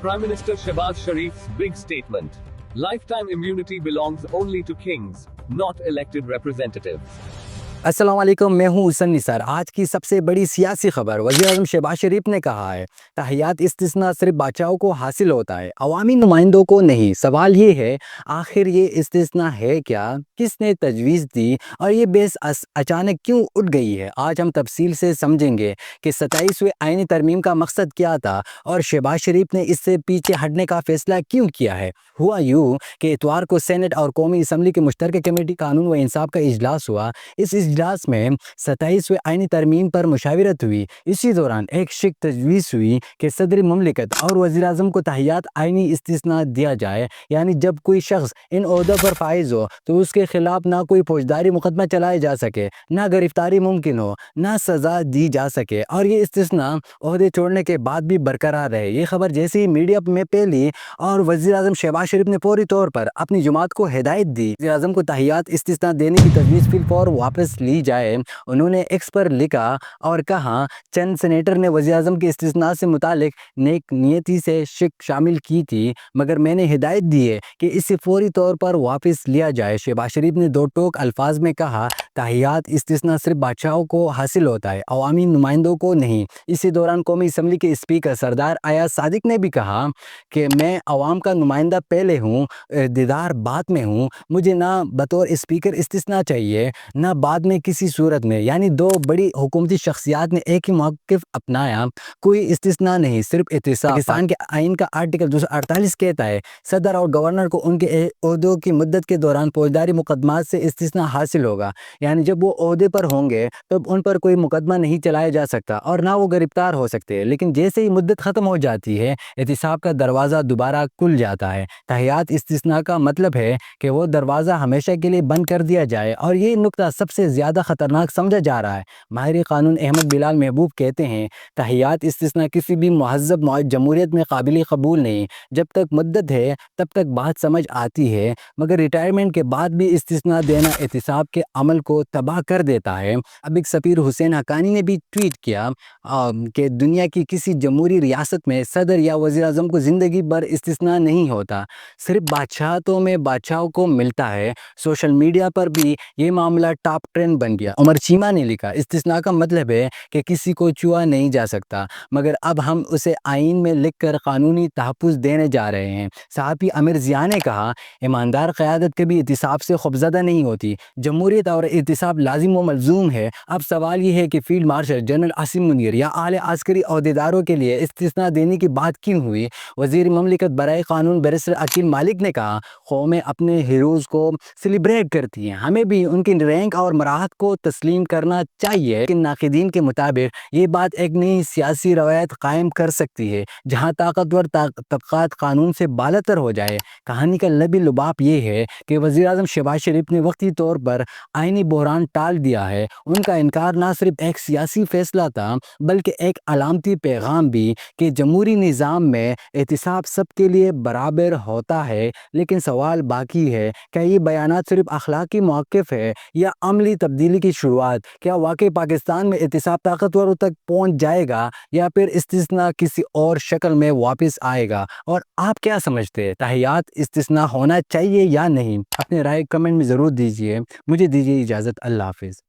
Prime Minister Shehbaz Sharif's big statement. Lifetime immunity belongs only to kings, not elected representatives. अस्सलाम वालेकुम, मैं हूं हुसैन निसार। आज की सबसे बड़ी सियासी खबर, वज़ीर-ए-आज़म शहबाज शरीफ ने कहा है तहय्यात इस्तिस्ना सिर्फ बादशाहों को हासिल होता है, अवामी नुमाइंदों को नहीं। सवाल ये है, आखिर ये इस्तिस्ना है क्या, किसने तजवीज़ दी और ये बेस अचानक क्यों उठ गई है। आज हम तफसील से समझेंगे कि 27वें आईनी तरमीम का मकसद क्या था और शहबाज शरीफ ने इससे पीछे हटने का फैसला क्यों किया है। हुआ यूँ कि इतवार को सेनेट और कौमी असम्बली की मुश्तरका कमेटी कानून व इंसाफ का इजलास हुआ। इस इजलास में 27वें आईनी तरमीम पर मुशावरत हुई। इसी दौरान एक शिक तजवीज़ हुई कि सदर मुमलिकत और वज़ीर आज़म को तहय्यात आईनी इस्तिस्ना दिया जाए, यानी जब कोई शख्स इन ओहदों पर फाइज हो तो उसके खिलाफ ना कोई फौजदारी मुकदमा चलाया जा सके, ना गिरफ्तारी मुमकिन हो, ना सज़ा दी जा सके और ये इस्तिस्ना ओहदे छोड़ने के बाद भी बरकरार रहे। ये खबर जैसे ही मीडिया में फैली और वज़ीर आज़म शहबाज शरीफ ने फौरी तौर पर अपनी जमात को हिदायत दी वज़ीर आज़म को तहय्यात इस्तिस्ना देने की तजवीज़ फिलफौर वापस ली जाए। उन्होंने एक्स पर लिखा और कहा, चंद सेनेटर ने वज़ीर आज़म के इस्तिस्ना से मुतालिक नेक नियति से शिक शामिल की थी, मगर मैंने हिदायत दी है कि इसे फौरी तौर पर वापस लिया जाए। शहबाज शरीफ ने दो टोक अल्फाज में कहा, तहय्यात इस्तिस्ना सिर्फ बादशाहों को हासिल होता है, अवामी नुमाइंदों को नहीं। इसी दौरान कौमी असम्बली के स्पीकर सरदार अयाज सादिक ने भी कहा कि मैं अवाम का नुमाइंदा पहले हूँ, दीदार बाद में हूँ। मुझे ना बतौर स्पीकर इस्तिस्ना चाहिए, ना बाद में किसी सूरत में। यानी दो बड़ी हुकूमती शख्सियात ने एक ही मौक़िफ़ अपनाया, कोई इस्तिस्ना नहीं, सिर्फ एहतिसाब। पाकिस्तान के आइन का आर्टिकल 248 कहता है, सदर और गवर्नर को उनके ओहदों की मुद्दत के दौरान फौजदारी मुकदमात से इस्तिस्ना हासिल होगा। यानी जब वो ओहदे पर होंगे तब उन पर कोई मुकदमा नहीं चलाया जा सकता और ना वो गिरफ्तार हो सकते। लेकिन जैसे ही मुद्दत ख़त्म हो जाती है, एहतिसाब का दरवाज़ा दोबारा खुल जाता है। तहय्यात इस्तिस्ना का मतलब है कि वो दरवाज़ा हमेशा के लिए बंद कर दिया जाए और ये नुक्ता सबसे ज़्यादा ख़तरनाक समझा जा रहा है। माहिर कानून अहमद बिलाल महबूब कहते हैं, तहय्यात इस्तिस्ना किसी भी महज़्ज़ब जमहूरियत में काबिल कबूल नहीं। जब तक मुद्दत है तब तक बात समझ आती है, मगर रिटायरमेंट के बाद भी इस्तिस्ना देना एहतिसाब के अमल को तबाह कर देता है। अब एक सफ़ीर हुसैन हक्कानी ने भी ट्वीट किया कि दुनिया की किसी जमहूरी रियासत में सदर या वज़ीर आज़म को ज़िंदगी भर इस्तिस्ना नहीं होता, सिर्फ बादशाहतों में बादशाहों को मिलता है। सोशल मीडिया पर भी ये मामला टॉप ट्रेंड बन गया। उमर चीमा ने लिखा, इस्तिस्ना का मतलब है कि किसी को छुआ नहीं जा सकता, मगर अब हम उसे आइन में लिख कर कानूनी तहफ़्फ़ुज़ देने जा रहे हैं। सहाफ़ी आमिर ज़िया ने कहा, ईमानदार क़यादत कभी एहतिसाब से खौफ़ज़दा नहीं होती, जमहूरियत और एहतिसाब लाजिम व मलज़ूम है। अब सवाल ये है कि field marshal general Asim Munir या आला अस्करी अहदेदारों के लिए इस्तिस्ना देने की बात क्यों हुई। वज़ीर मुमलिकत बराए कानून बैरिस्टर अकील मालिक ने कहा, कौमें अपने हीरोज़ को सेलिब्रेट करती हैं, हमें भी उनकी रैंक और मराहत को तस्लीम करना चाहिए। लेकिन नाक़िदीन के मुताबिक ये बात एक नई सियासी रवायत कायम कर सकती है, जहाँ ताकतवर तबक़ात कानून से बालातर हो जाए। कहानी का लबी लुबाब ये है कि वज़ीर आज़म शहबाज शरीफ ने वक्ती तौर पर आइनी बहरान टाल दिया है। उनका इनकार ना सिर्फ एक सियासी फ़ैसला था, बल्कि एक अलामती पैगाम भी कि जमहूरी निज़ाम में एहतिसाब सबके लिए बराबर होता है। लेकिन सवाल बाकी है, क्या ये बयानात सिर्फ अखलाकी मौक़िफ़ है या अमली तब्दीली की शुरुआत। क्या वाकई पाकिस्तान में एहतिसाब ताकतवरों तक पहुँच जाएगा या फिर इस्तिस्ना किसी और शक्ल में वापस आएगा। और आप क्या समझते हैं, तहय्यात इस्तिस्ना होना चाहिए या नहीं? अपनी राय कमेंट में ज़रूर दीजिए। मुझे दीजिए इजाज़त। अल्लाह हाफ़िज़।